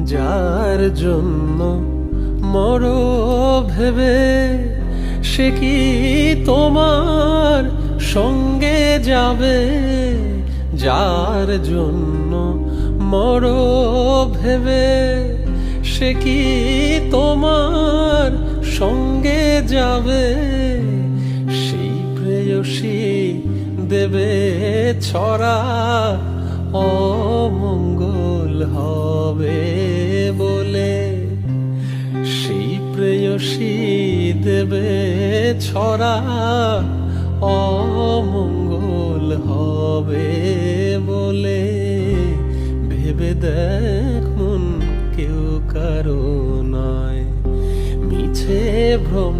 যার জন্য মরো ভেবে সে কি তোমার সঙ্গে যাবে? যার জন্য মরো ভেবে সে কি তোমার সঙ্গে যাবে? সেই প্রেয়সী দেবে ছড়া অমঙ্গল হবে বলে। সেই প্রেয়সী দেবে ছড়া অমঙ্গল হবে বলে। ভেবে দেখ মন, কেউ কারো নয়, মিছে ভ্রম